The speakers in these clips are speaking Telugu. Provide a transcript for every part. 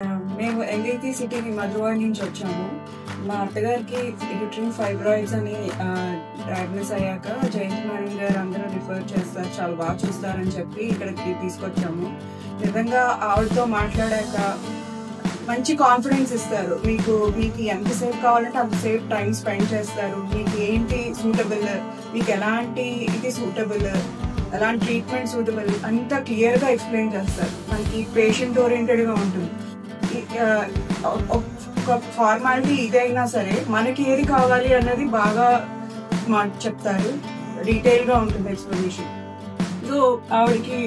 మేము ఎల్ఐటి సిటీకి మధువాడి నుంచి వచ్చాము. మా అత్తగారికి యూట్రిన్ ఫైబ్రాయిడ్స్ అని డయాగ్నోస్ అయ్యాక జయంతి మేడం గారు అందరూ రిఫర్ చేస్తారు, చాలా బాగా చూస్తారని చెప్పి ఇక్కడికి తీసుకొచ్చాము. నిజంగా ఆవిడతో మాట్లాడాక మంచి కాన్ఫిడెన్స్ ఇస్తారు. మీకు ఎంతసేపు కావాలంటే అంతసేపు టైం స్పెండ్ చేస్తారు. మీకు ఏంటి సూటబుల్, మీకు ఎలాంటి ఇది సూటబుల్, ఎలాంటి ట్రీట్మెంట్ సూటబుల్ అంతా క్లియర్గా ఎక్స్ప్లెయిన్ చేస్తారు. మనకి పేషెంట్ ఓరియంటెడ్గా ఉంటుంది. ఒక ఫార్మాలిటీ ఇదైనా సరే మనకి ఏది కావాలి అన్నది బాగా చెప్తారు. డీటెయిల్గా ఉంటుంది ఎక్స్ప్లెనేషన్. సో ఆవిడకి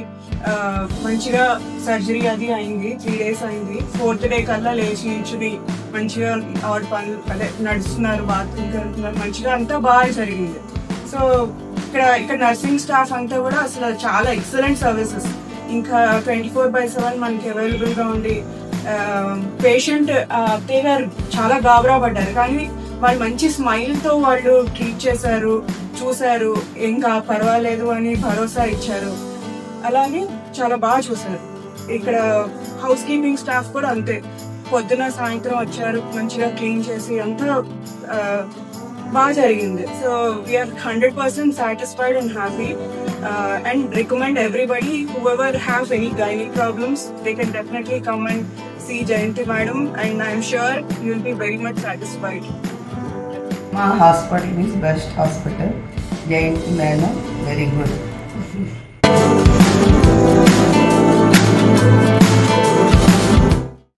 మంచిగా సర్జరీ అది అయింది. 3 days అయింది. 4th day కల్లా లేచి నిల్చుని మంచిగా ఆవిడ పనులు అదే నడుస్తున్నారు, బాత్రూమ్కి వెళ్తున్నారు, మంచిగా అంతా బాగా జరిగింది. సో ఇక్కడ నర్సింగ్ స్టాఫ్ అంతా కూడా అసలు చాలా ఎక్సలెంట్ సర్వీసెస్. ఇంకా 24/7 మనకి అవైలబుల్గా ఉండి పేషెంట్ అత్తయ్య గారు చాలా గాబరా పడ్డారు, కానీ వాళ్ళు మంచి స్మైల్తో వాళ్ళు ట్రీట్ చేశారు, చూశారు, ఇంకా పర్వాలేదు అని భరోసా ఇచ్చారు. అలాగే చాలా బాగా చూశారు. ఇక్కడ హౌస్ కీపింగ్ స్టాఫ్ కూడా అంతే, పొద్దున సాయంత్రం వచ్చారు, మంచిగా క్లీన్ చేసి అంతా బాగా జరిగింది. So we are 100% satisfied and happy and recommend everybody, whoever have any gynae problems, they can definitely come and see Jayanti madam, and I'm sure you'll be very much satisfied. My hospital is best hospital. Jayanti madam very good.